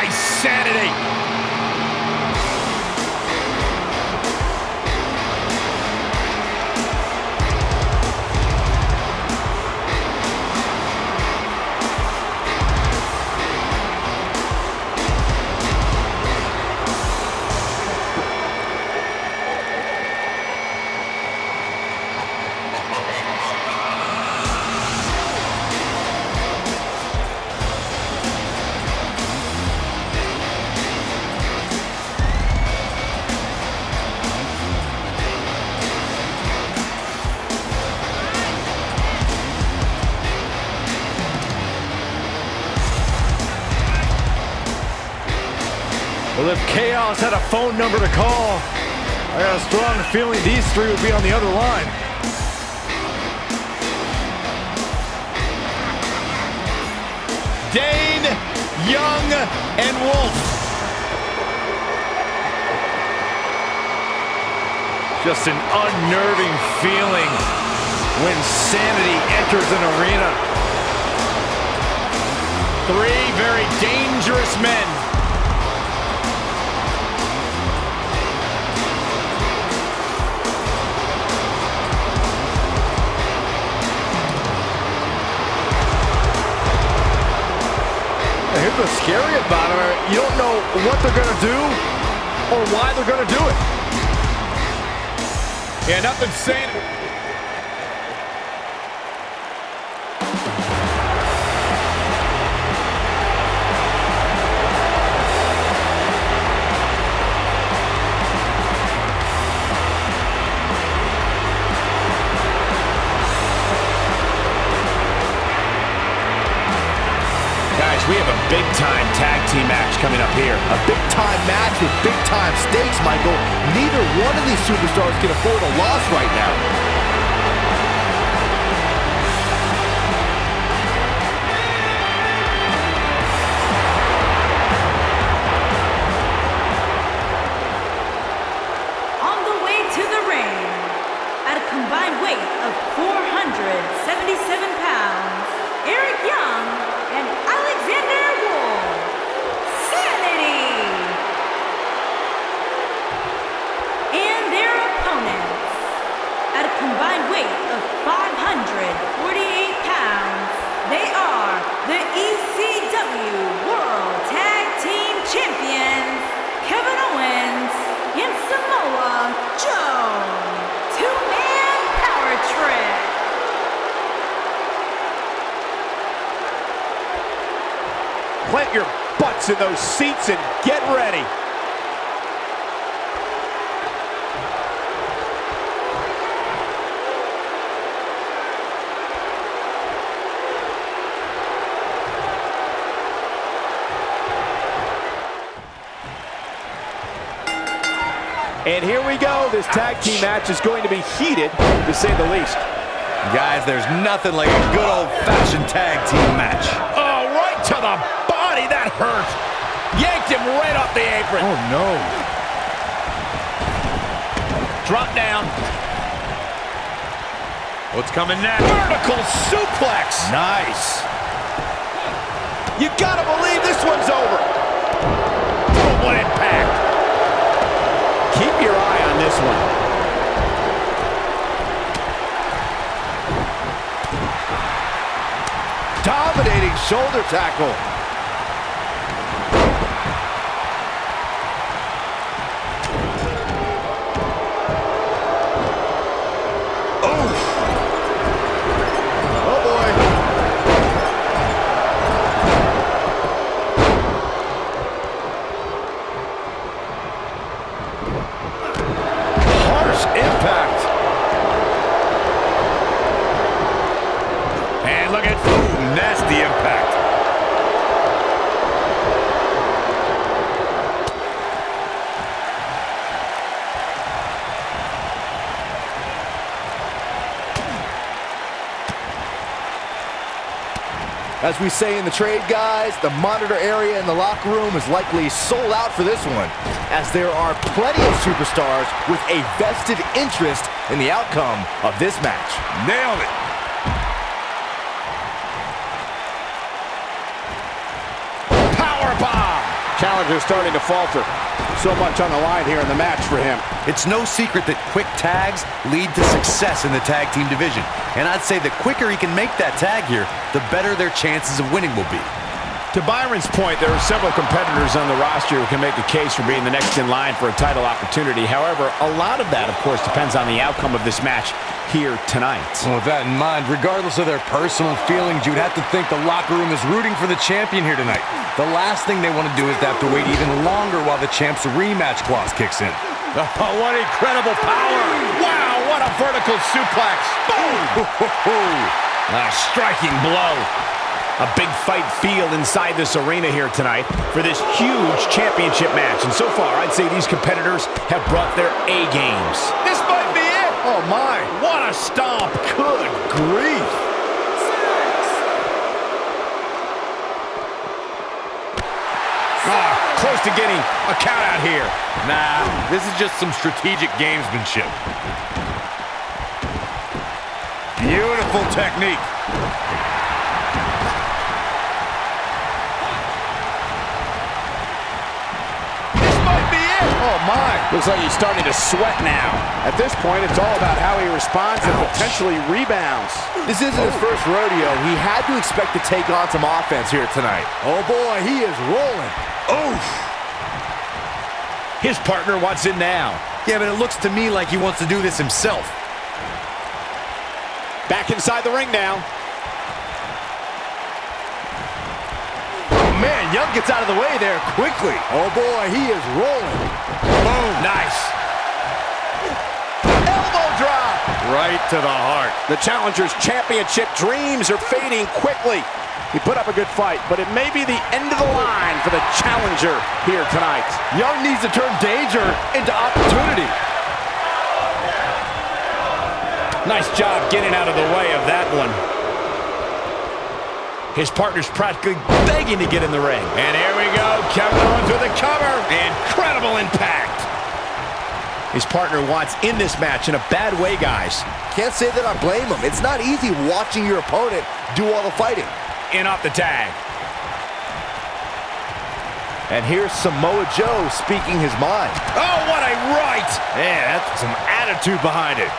Nice Sanity. Well, if Chaos had a phone number to call, I got a strong feeling these three would be on the other line. Dane, Young, and Wolf. Just an unnerving feeling when Sanity enters an arena. Three very dangerous men. Here's what's scary about it. You don't know what they're going to do or why they're going to do it. Yeah, nothing saying. We have a big-time tag team match coming up here. A big-time match with big-time stakes, Michael. Neither one of these superstars can afford a loss right now. On the way to the ring, at a combined weight of 477 pounds, Eric Young and Alexander Wolf, Sanity! And their opponents, at a combined weight of 548 pounds, they are the ECW World Tag Team Champions, Kevin Owens and Samoa Joe. Two-man power trip. Plant your butts in those seats and get ready. And here we go. This tag team match is going to be heated, to say the least. Guys, there's nothing like a good old-fashioned tag team match. Oh, right to the body, that hurt. Yanked him right off the apron. Oh, no. Drop down. What's coming next? Vertical suplex. Nice. You gotta believe this one's over. Oh, what impact. Keep your eye on this one. Dominating shoulder tackle. As we say in the trade, guys, the monitor area in the locker room is likely sold out for this one, as there are plenty of superstars with a vested interest in the outcome of this match. Nailed it. Powerbomb. Challenger's starting to falter. So much on the line here in the match for him. It's no secret that quick tags lead to success in the tag team division. And I'd say the quicker he can make that tag here, the better their chances of winning will be. To Byron's point, there are several competitors on the roster who can make a case for being the next in line for a title opportunity. However, a lot of that, of course, depends on the outcome of this match here tonight. Well, with that in mind, regardless of their personal feelings, you'd have to think the locker room is rooting for the champion here tonight. The last thing they want to do is to have to wait even longer while the champ's rematch clause kicks in. Oh, what incredible power! Wow, what a vertical suplex! Boom! A striking blow. A big fight feel inside this arena here tonight for this huge championship match. And so far, I'd say these competitors have brought their A games. This might be it! Oh, my. What a stomp! Good grief! Close to getting a count out here. Nah, this is just some strategic gamesmanship. Beautiful technique. Oh, my. Looks like he's starting to sweat now. At this point, it's all about how he responds and potentially rebounds. This isn't his first rodeo. He had to expect to take on some offense here tonight. Oh, boy, he is rolling. Oof! His partner wants in now. Yeah, but it looks to me like he wants to do this himself. Back inside the ring now. Oh, man, Young gets out of the way there quickly. Oh, boy, he is rolling. Boom! Nice. Elbow drop. Right to the heart. The Challenger's championship dreams are fading quickly. He put up a good fight, but it may be the end of the line for the Challenger here tonight. Young needs to turn danger into opportunity. Nice job getting out of the way of that one. His partner's practically begging to get in the ring. And here we go. Kevin Owens with a cover. Incredible impact. His partner wants in this match in a bad way, guys. Can't say that I blame him. It's not easy watching your opponent do all the fighting. In off the tag. And here's Samoa Joe speaking his mind. Oh, what a right! Yeah, that's some attitude behind it.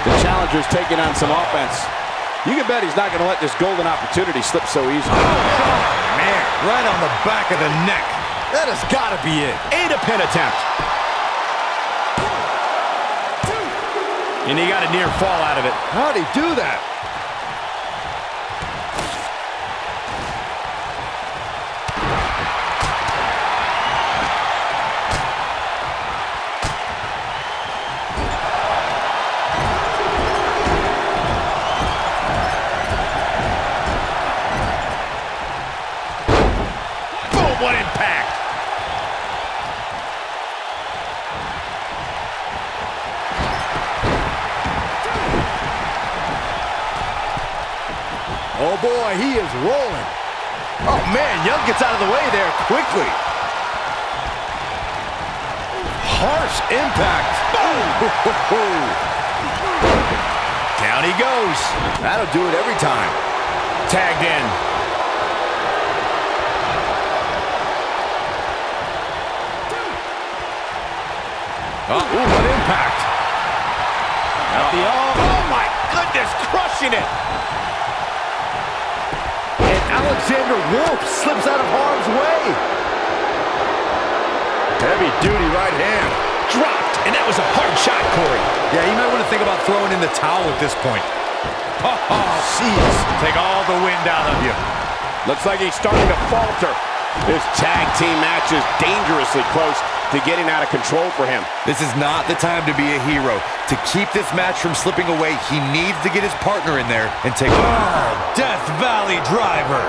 The Challenger's taking on some offense. You can bet he's not going to let this golden opportunity slip so easily. Oh, man, right on the back of the neck. That has got to be it. And a pin attempt. And he got a near fall out of it. How'd he do that? Boom, what impact! Oh, boy, he is rolling. Oh, man, Young gets out of the way there quickly. Harsh impact. Boom! Down he goes. That'll do it every time. Tagged in. Oh, what impact. Out the arm. Oh, my goodness, crushing it. And Alexander Wolf slips out of harm's way. Heavy duty right hand. Dropped, and that was a hard shot, Corey. Yeah, you might want to think about throwing in the towel at this point. Oh, jeez. Take all the wind out of you. Looks like he's starting to falter. This tag team match is dangerously close to getting out of control for him. This is not the time to be a hero. To keep this match from slipping away, he needs to get his partner in there and take Death Valley Driver.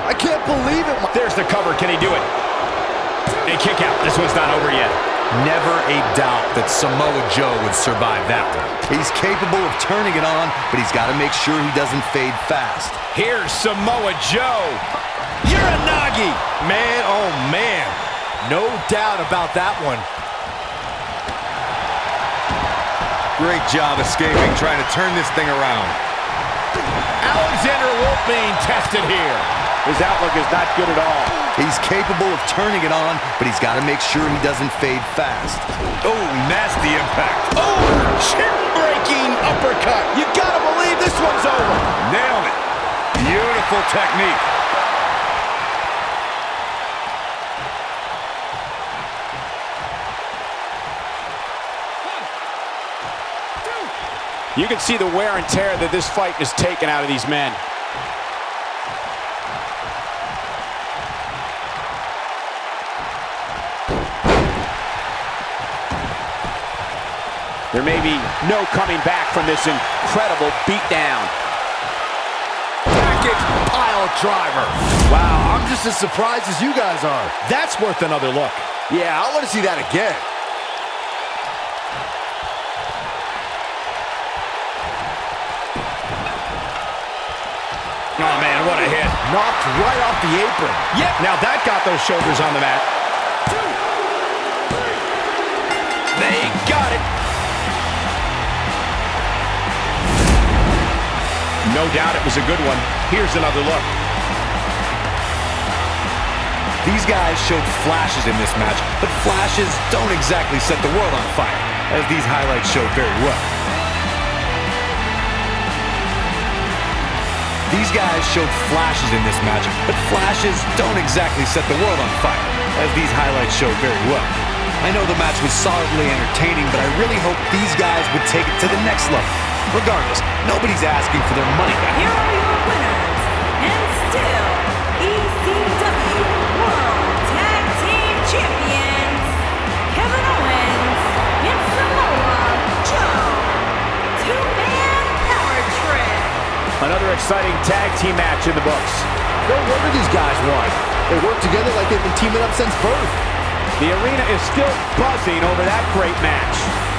I can't believe it. There's the cover. Can he do it? A kick out. This one's not over yet. Never a doubt that Samoa Joe would survive that one. He's capable of turning it on, but he's got to make sure he doesn't fade fast. Here's Samoa Joe. Uranagi. Man, oh man. No doubt about that one. Great job escaping, trying to turn this thing around. Alexander Wolf being tested here. His outlook is not good at all. He's capable of turning it on, but he's got to make sure he doesn't fade fast. Oh, nasty impact. Oh, chin-breaking uppercut. You gotta believe this one's over. Nailed it. Beautiful technique. You can see the wear and tear that this fight has taken out of these men. There may be no coming back from this incredible beatdown. Package pile driver. Wow, I'm just as surprised as you guys are. That's worth another look. Yeah, I want to see that again. Oh, man, what a hit. Knocked right off the apron. Yep, now that got those shoulders on the mat. They got it. No doubt it was a good one. Here's another look. These guys showed flashes in this match, but flashes don't exactly set the world on fire, as these highlights show very well. These guys showed flashes in this match, but flashes don't exactly set the world on fire, as these highlights show very well. I know the match was solidly entertaining, but I really hope these guys would take it to the next level. Regardless, nobody's asking for their money back. Here are your winners, and still ECW World Tag Team Champions, Kevin Owens and Samoa Joe. Two-man power trip. Another exciting tag team match in the books. No wonder these guys won. They work together like they've been teaming up since birth. The arena is still buzzing over that great match.